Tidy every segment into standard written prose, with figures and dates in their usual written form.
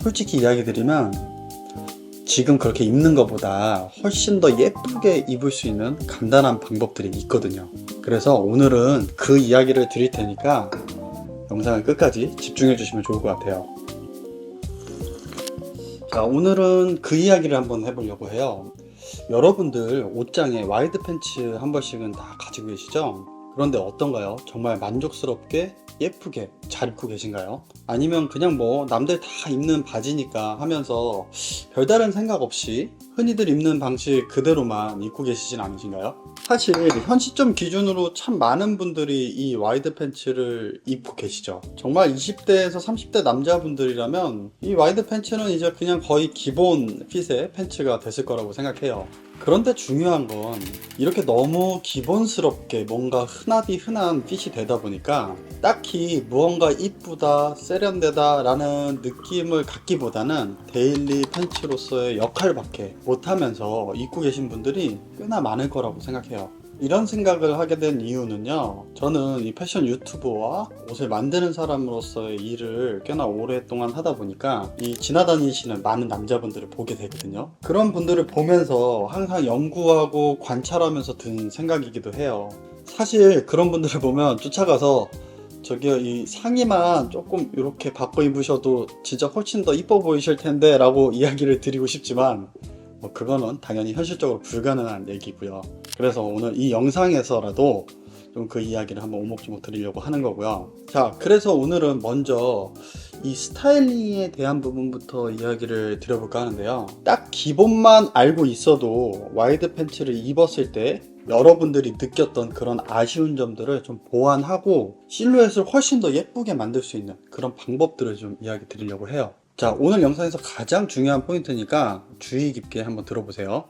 솔직히 이야기 드리면 지금 그렇게 입는 것보다 훨씬 더 예쁘게 입을 수 있는 간단한 방법들이 있거든요. 그래서 오늘은 그 이야기를 드릴 테니까 영상을 끝까지 집중해 주시면 좋을 것 같아요. 자, 오늘은 그 이야기를 한번 해보려고 해요. 여러분들 옷장에 와이드 팬츠 한 벌씩은 다 가지고 계시죠? 그런데 어떤가요? 정말 만족스럽게 예쁘게 잘 입고 계신가요? 아니면 그냥 뭐 남들 다 입는 바지니까 하면서 별다른 생각 없이 흔히들 입는 방식 그대로만 입고 계시진 않으신가요? 사실 현 시점 기준으로 참 많은 분들이 이 와이드 팬츠를 입고 계시죠. 정말 20대에서 30대 남자분들이라면 이 와이드 팬츠는 이제 그냥 거의 기본 핏의 팬츠가 됐을 거라고 생각해요. 그런데 중요한 건 이렇게 너무 기본스럽게 뭔가 흔하디 흔한 핏이 되다 보니까 딱히 무언가 이쁘다, 세련되다 라는 느낌을 갖기보다는 데일리 팬츠로서의 역할밖에 못하면서 입고 계신 분들이 꽤나 많을 거라고 생각해요. 이런 생각을 하게 된 이유는요, 저는 이 패션 유튜버와 옷을 만드는 사람으로서의 일을 꽤나 오랫동안 하다 보니까 이 지나다니시는 많은 남자분들을 보게 되거든요. 그런 분들을 보면서 항상 연구하고 관찰하면서 든 생각이기도 해요. 사실 그런 분들을 보면 쫓아가서 저기요, 이 상의만 조금 이렇게 바꿔 입으셔도 진짜 훨씬 더 이뻐 보이실 텐데 라고 이야기를 드리고 싶지만 그거는 당연히 현실적으로 불가능한 얘기고요. 그래서 오늘 이 영상에서라도 좀 그 이야기를 한번 오목조목 드리려고 하는 거고요. 자, 그래서 오늘은 먼저 이 스타일링에 대한 부분부터 이야기를 드려볼까 하는데요. 딱 기본만 알고 있어도 와이드 팬츠를 입었을 때 여러분들이 느꼈던 그런 아쉬운 점들을 좀 보완하고 실루엣을 훨씬 더 예쁘게 만들 수 있는 그런 방법들을 좀 이야기 드리려고 해요. 자, 오늘 영상에서 가장 중요한 포인트니까 주의 깊게 한번 들어보세요.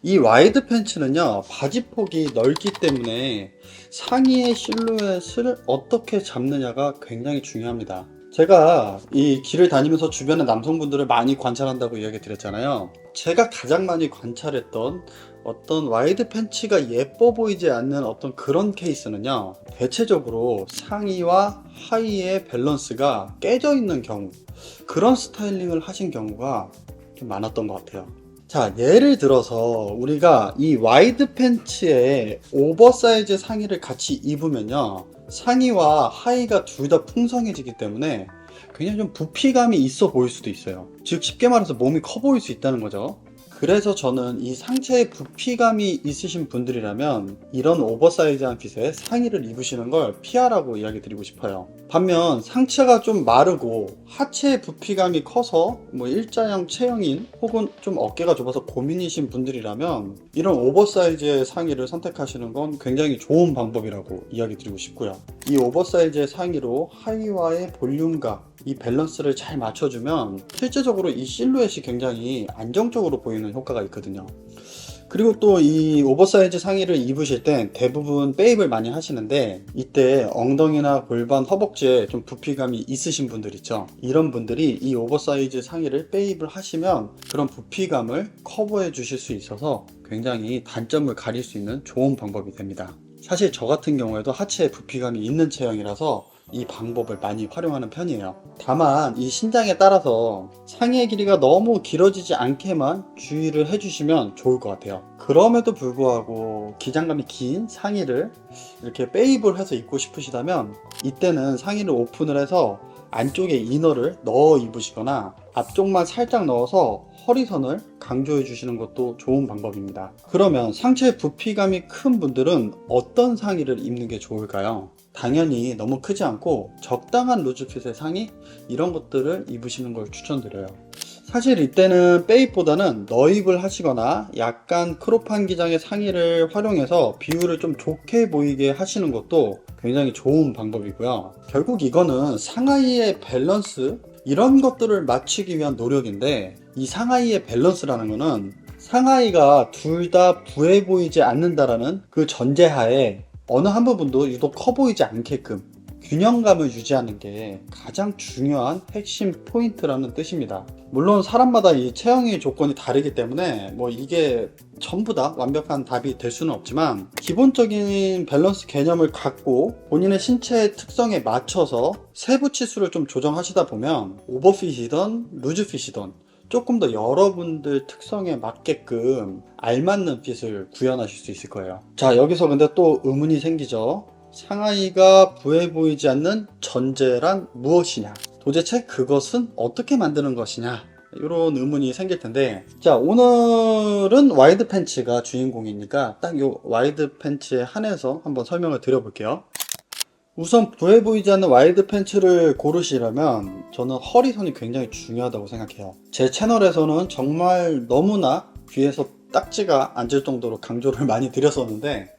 이 와이드 팬츠는요, 바지폭이 넓기 때문에 상의의 실루엣을 어떻게 잡느냐가 굉장히 중요합니다. 제가 이 길을 다니면서 주변의 남성분들을 많이 관찰한다고 이야기 드렸잖아요. 제가 가장 많이 관찰했던 어떤 와이드 팬츠가 예뻐 보이지 않는 어떤 그런 케이스는요, 대체적으로 상의와 하의의 밸런스가 깨져 있는 경우, 그런 스타일링을 하신 경우가 좀 많았던 것 같아요. 자, 예를 들어서 우리가 이 와이드 팬츠에 오버사이즈 상의를 같이 입으면요, 상의와 하의가 둘 다 풍성해지기 때문에 굉장히 좀 부피감이 있어 보일 수도 있어요. 즉 쉽게 말해서 몸이 커 보일 수 있다는 거죠. 그래서 저는 이 상체에 부피감이 있으신 분들이라면 이런 오버사이즈한 핏의 상의를 입으시는 걸 피하라고 이야기 드리고 싶어요. 반면 상체가 좀 마르고 하체의 부피감이 커서 뭐 일자형 체형인 혹은 좀 어깨가 좁아서 고민이신 분들이라면 이런 오버사이즈의 상의를 선택하시는 건 굉장히 좋은 방법이라고 이야기 드리고 싶고요. 이 오버사이즈의 상의로 하의와의 볼륨감, 이 밸런스를 잘 맞춰주면 실제적으로 이 실루엣이 굉장히 안정적으로 보이는 효과가 있거든요. 그리고 또 이 오버사이즈 상의를 입으실 땐 대부분 빼입을 많이 하시는데 이때 엉덩이나 골반, 허벅지에 좀 부피감이 있으신 분들 있죠. 이런 분들이 이 오버사이즈 상의를 빼입을 하시면 그런 부피감을 커버해 주실 수 있어서 굉장히 단점을 가릴 수 있는 좋은 방법이 됩니다. 사실 저 같은 경우에도 하체에 부피감이 있는 체형이라서 이 방법을 많이 활용하는 편이에요. 다만 이 신장에 따라서 상의의 길이가 너무 길어지지 않게만 주의를 해주시면 좋을 것 같아요. 그럼에도 불구하고 기장감이 긴 상의를 이렇게 빼입을 해서 입고 싶으시다면 이때는 상의를 오픈을 해서 안쪽에 이너를 넣어 입으시거나 앞쪽만 살짝 넣어서 허리선을 강조해 주시는 것도 좋은 방법입니다. 그러면 상체 부피감이 큰 분들은 어떤 상의를 입는 게 좋을까요? 당연히 너무 크지 않고 적당한 루즈핏의 상의, 이런 것들을 입으시는 걸 추천드려요. 사실 이때는 빼입보다는 너입을 하시거나 약간 크롭한 기장의 상의를 활용해서 비율을 좀 좋게 보이게 하시는 것도 굉장히 좋은 방법이고요. 결국 이거는 상하이의 밸런스, 이런 것들을 맞추기 위한 노력인데, 이 상하이의 밸런스라는 거는 상하이가 둘 다 부해 보이지 않는다라는 그 전제하에 어느 한 부분도 유독 커 보이지 않게끔 균형감을 유지하는 게 가장 중요한 핵심 포인트라는 뜻입니다. 물론 사람마다 이 체형의 조건이 다르기 때문에 뭐 이게 전부 다 완벽한 답이 될 수는 없지만, 기본적인 밸런스 개념을 갖고 본인의 신체의 특성에 맞춰서 세부 치수를 좀 조정하시다 보면 오버핏이든 루즈핏이든 조금 더 여러분들 특성에 맞게끔 알맞는 핏을 구현하실 수 있을 거예요. 자, 여기서 근데 또 의문이 생기죠. 상하이가 부해 보이지 않는 전제란 무엇이냐? 도대체 그것은 어떻게 만드는 것이냐? 이런 의문이 생길 텐데, 자, 오늘은 와이드 팬츠가 주인공이니까 딱 요 와이드 팬츠에 한해서 한번 설명을 드려볼게요. 우선 부해 보이지 않는 와이드 팬츠를 고르시려면 저는 허리선이 굉장히 중요하다고 생각해요. 제 채널에서는 정말 너무나 귀에서 딱지가 앉을 정도로 강조를 많이 드렸었는데,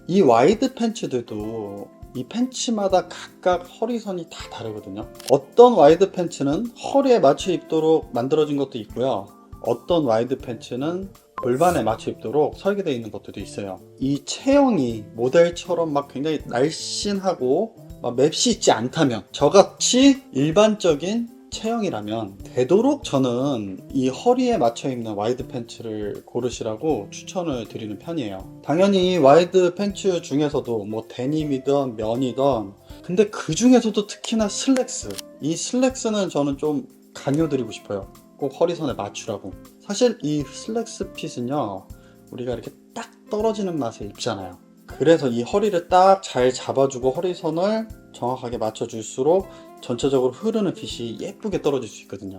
이 와이드 팬츠들도 이 팬츠마다 각각 허리선이 다 다르거든요. 어떤 와이드 팬츠는 허리에 맞춰 입도록 만들어진 것도 있고요. 어떤 와이드 팬츠는 골반에 맞춰 입도록 설계되어 있는 것들도 있어요. 이 체형이 모델처럼 막 굉장히 날씬하고 막 맵시 있지 않다면, 저같이 일반적인 체형이라면 되도록 저는 이 허리에 맞춰 입는 와이드 팬츠를 고르시라고 추천을 드리는 편이에요. 당연히 와이드 팬츠 중에서도 뭐 데님이든 면이든, 근데 그 중에서도 특히나 슬랙스, 이 슬랙스는 저는 좀 강요드리고 싶어요. 꼭 허리선에 맞추라고. 사실 이 슬랙스 핏은요, 우리가 이렇게 딱 떨어지는 맛에 입잖아요. 그래서 이 허리를 딱 잘 잡아주고 허리선을 정확하게 맞춰줄수록 전체적으로 흐르는 핏이 예쁘게 떨어질 수 있거든요.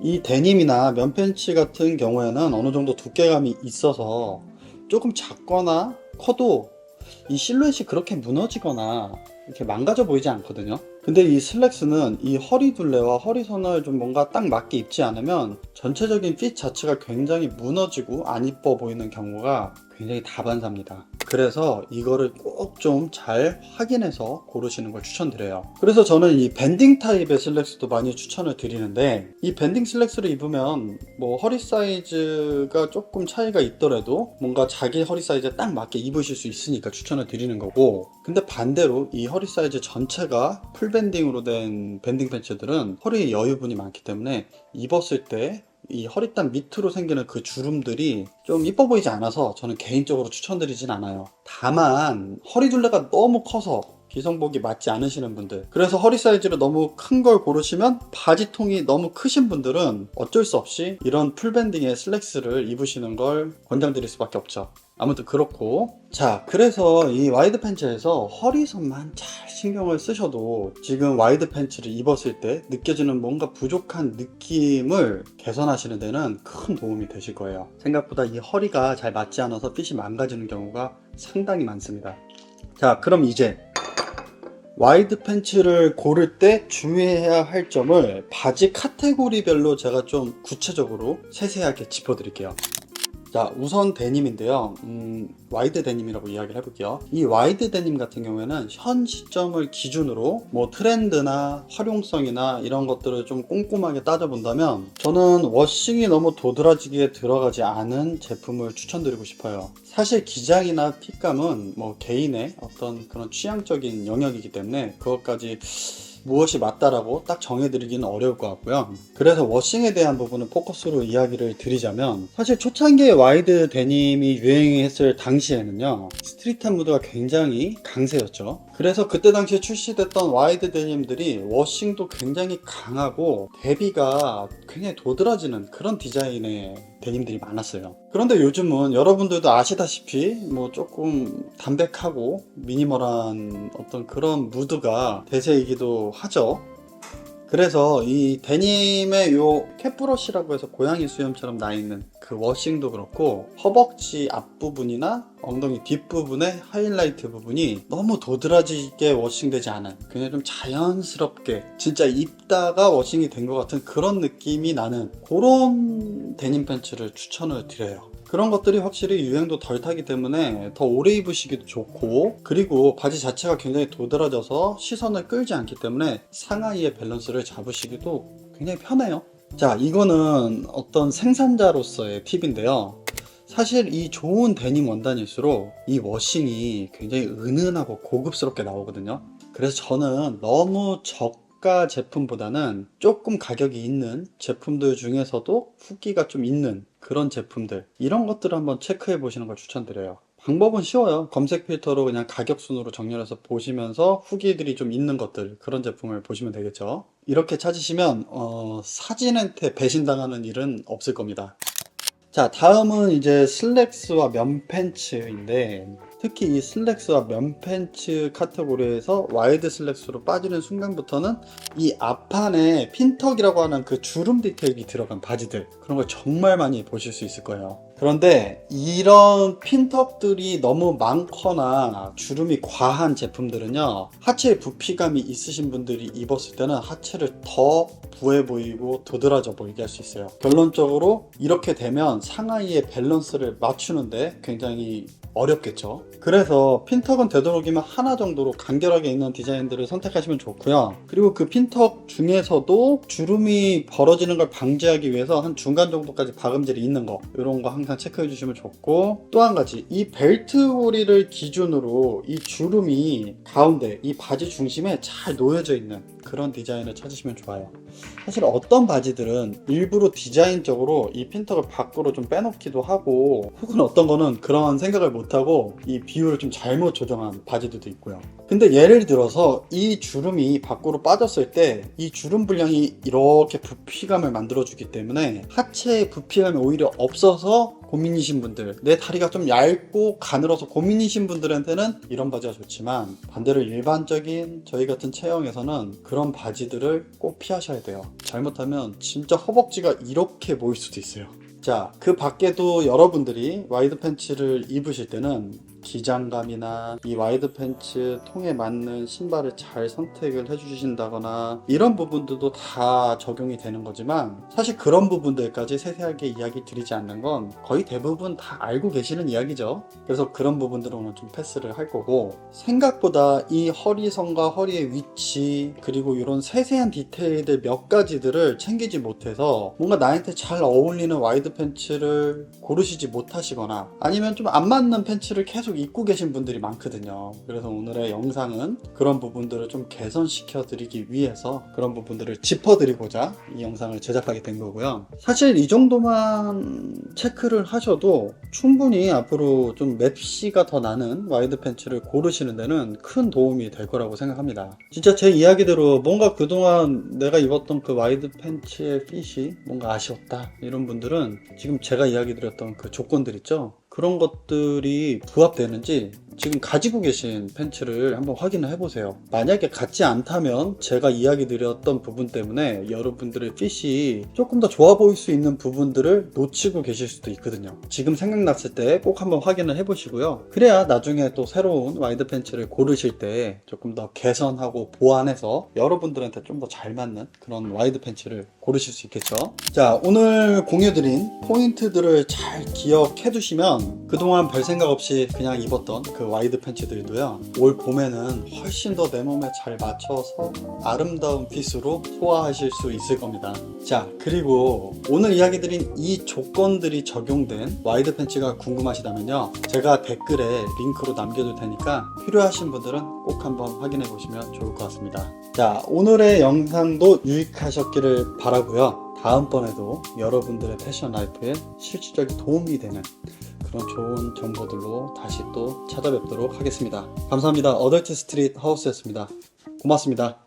이 데님이나 면 팬츠 같은 경우에는 어느 정도 두께감이 있어서 조금 작거나 커도 이 실루엣이 그렇게 무너지거나 이렇게 망가져 보이지 않거든요. 근데 이 슬랙스는 이 허리 둘레와 허리선을 좀 뭔가 딱 맞게 입지 않으면 전체적인 핏 자체가 굉장히 무너지고 안 이뻐 보이는 경우가 굉장히 다반사입니다. 그래서 이거를 꼭 좀 잘 확인해서 고르시는 걸 추천드려요. 그래서 저는 이 밴딩 타입의 슬랙스도 많이 추천을 드리는데, 이 밴딩 슬랙스를 입으면 뭐 허리 사이즈가 조금 차이가 있더라도 뭔가 자기 허리 사이즈에 딱 맞게 입으실 수 있으니까 추천을 드리는 거고, 근데 반대로 이 허리 사이즈 전체가 풀 밴딩으로 된 밴딩 팬츠들은 허리에 여유분이 많기 때문에 입었을 때 이 허리단 밑으로 생기는 그 주름들이 좀 이뻐 보이지 않아서 저는 개인적으로 추천드리진 않아요. 다만 허리 둘레가 너무 커서 기성복이 맞지 않으시는 분들, 그래서 허리 사이즈를 너무 큰 걸 고르시면 바지통이 너무 크신 분들은 어쩔 수 없이 이런 풀밴딩의 슬랙스를 입으시는 걸 권장드릴 수밖에 없죠. 아무튼 그렇고, 자, 그래서 이 와이드 팬츠에서 허리선만 잘 신경을 쓰셔도 지금 와이드 팬츠를 입었을 때 느껴지는 뭔가 부족한 느낌을 개선하시는 데는 큰 도움이 되실 거예요. 생각보다 이 허리가 잘 맞지 않아서 핏이 망가지는 경우가 상당히 많습니다. 자, 그럼 이제 와이드 팬츠를 고를 때 주의해야 할 점을 바지 카테고리별로 제가 좀 구체적으로 세세하게 짚어드릴게요. 자, 우선 데님인데요. 와이드 데님이라고 이야기를 해볼게요. 이 와이드 데님 같은 경우에는 현 시점을 기준으로 뭐 트렌드나 활용성이나 이런 것들을 좀 꼼꼼하게 따져본다면 저는 워싱이 너무 도드라지게 들어가지 않은 제품을 추천드리고 싶어요. 사실 기장이나 핏감은 뭐 개인의 어떤 그런 취향적인 영역이기 때문에 그것까지 무엇이 맞다라고 딱 정해드리기는 어려울 것 같고요. 그래서 워싱에 대한 부분은 포커스로 이야기를 드리자면, 사실 초창기에 와이드 데님이 유행했을 당시에는요, 스트릿한 무드가 굉장히 강세였죠. 그래서 그때 당시에 출시됐던 와이드 데님들이 워싱도 굉장히 강하고 대비가 굉장히 도드라지는 그런 디자인의 데님들이 많았어요. 그런데 요즘은 여러분들도 아시다시피 뭐 조금 담백하고 미니멀한 어떤 그런 무드가 대세이기도 하죠. 그래서 이 데님의 요 캣브러쉬라고 해서 고양이 수염처럼 나 있는 그 워싱도 그렇고, 허벅지 앞부분이나 엉덩이 뒷부분의 하이라이트 부분이 너무 도드라지게 워싱되지 않은, 그냥 좀 자연스럽게 진짜 입다가 워싱이 된 것 같은 그런 느낌이 나는 그런 데님 팬츠를 추천을 드려요. 그런 것들이 확실히 유행도 덜 타기 때문에 더 오래 입으시기도 좋고, 그리고 바지 자체가 굉장히 도드라져서 시선을 끌지 않기 때문에 상하이의 밸런스를 잡으시기도 굉장히 편해요. 자, 이거는 어떤 생산자로서의 팁인데요. 사실 이 좋은 데님 원단일수록 이 워싱이 굉장히 은은하고 고급스럽게 나오거든요. 그래서 저는 너무 고가 제품보다는 조금 가격이 있는 제품들 중에서도 후기가 좀 있는 그런 제품들, 이런 것들을 한번 체크해 보시는 걸 추천드려요. 방법은 쉬워요. 검색 필터로 그냥 가격 순으로 정렬해서 보시면서 후기들이 좀 있는 것들, 그런 제품을 보시면 되겠죠. 이렇게 찾으시면 사진한테 배신당하는 일은 없을 겁니다. 자, 다음은 이제 슬랙스와 면 팬츠인데, 특히 이 슬랙스와 면 팬츠 카테고리에서 와이드 슬랙스로 빠지는 순간부터는 이 앞판에 핀턱이라고 하는 그 주름 디테일이 들어간 바지들, 그런 걸 정말 많이 보실 수 있을 거예요. 그런데 이런 핀턱들이 너무 많거나 주름이 과한 제품들은요, 하체에 부피감이 있으신 분들이 입었을 때는 하체를 더 부해 보이고 도드라져 보이게 할 수 있어요. 결론적으로 이렇게 되면 상하이의 밸런스를 맞추는데 굉장히 어렵겠죠. 그래서 핀턱은 되도록이면 하나 정도로 간결하게 있는 디자인들을 선택하시면 좋고요. 그리고 그 핀턱 중에서도 주름이 벌어지는 걸 방지하기 위해서 한 중간 정도까지 박음질이 있는 거, 이런 거 항상 체크해 주시면 좋고, 또 한 가지, 이 벨트 고리를 기준으로 이 주름이 가운데 이 바지 중심에 잘 놓여져 있는 그런 디자인을 찾으시면 좋아요. 사실 어떤 바지들은 일부러 디자인적으로 이 핀턱을 밖으로 좀 빼놓기도 하고, 혹은 어떤 거는 그런 생각을 못하고 이 비율을 좀 잘못 조정한 바지들도 있고요. 근데 예를 들어서 이 주름이 밖으로 빠졌을 때 이 주름 분량이 이렇게 부피감을 만들어주기 때문에 하체에 부피감이 오히려 없어서 고민이신 분들, 내 다리가 좀 얇고 가늘어서 고민이신 분들한테는 이런 바지가 좋지만, 반대로 일반적인 저희 같은 체형에서는 그런 바지들을 꼭 피하셔야 돼요. 잘못하면 진짜 허벅지가 이렇게 보일 수도 있어요. 자, 그 밖에도 여러분들이 와이드 팬츠를 입으실 때는 기장감이나 이 와이드 팬츠 통에 맞는 신발을 잘 선택을 해주신다거나, 이런 부분들도 다 적용이 되는 거지만, 사실 그런 부분들까지 세세하게 이야기 드리지 않는 건 거의 대부분 다 알고 계시는 이야기죠. 그래서 그런 부분들은 오늘 좀 패스를 할 거고, 생각보다 이 허리선과 허리의 위치, 그리고 이런 세세한 디테일들 몇 가지들을 챙기지 못해서 뭔가 나한테 잘 어울리는 와이드 팬츠를 고르시지 못하시거나, 아니면 좀 안 맞는 팬츠를 계속 입고 계신 분들이 많거든요. 그래서 오늘의 영상은 그런 부분들을 좀 개선시켜 드리기 위해서 그런 부분들을 짚어 드리고자 이 영상을 제작하게 된 거고요. 사실 이 정도만 체크를 하셔도 충분히 앞으로 좀 맵시가 더 나는 와이드 팬츠를 고르시는 데는 큰 도움이 될 거라고 생각합니다. 진짜 제 이야기대로 뭔가 그동안 내가 입었던 그 와이드 팬츠의 핏이 뭔가 아쉬웠다, 이런 분들은 지금 제가 이야기 드렸던 그 조건들 있죠? 그런 것들이 부합되는지 지금 가지고 계신 팬츠를 한번 확인을 해보세요. 만약에 같지 않다면 제가 이야기 드렸던 부분 때문에 여러분들의 핏이 조금 더 좋아 보일 수 있는 부분들을 놓치고 계실 수도 있거든요. 지금 생각났을 때 꼭 한번 확인을 해보시고요. 그래야 나중에 또 새로운 와이드 팬츠를 고르실 때 조금 더 개선하고 보완해서 여러분들한테 좀 더 잘 맞는 그런 와이드 팬츠를 고르실 수 있겠죠. 자, 오늘 공유드린 포인트들을 잘 기억해 두시면 그동안 별 생각 없이 그냥 입었던 그 와이드 팬츠들도요, 올 봄에는 훨씬 더 내 몸에 잘 맞춰서 아름다운 핏으로 소화하실 수 있을 겁니다. 자, 그리고 오늘 이야기 드린 이 조건들이 적용된 와이드 팬츠가 궁금하시다면요, 제가 댓글에 링크로 남겨둘 테니까 필요하신 분들은 꼭 한번 확인해 보시면 좋을 것 같습니다. 자, 오늘의 영상도 유익하셨기를 바라고요. 다음번에도 여러분들의 패션 라이프에 실질적인 도움이 되는 그런 좋은 정보들로 다시 또 찾아뵙도록 하겠습니다. 감사합니다. 어덜트 스트릿 하우스였습니다. 고맙습니다.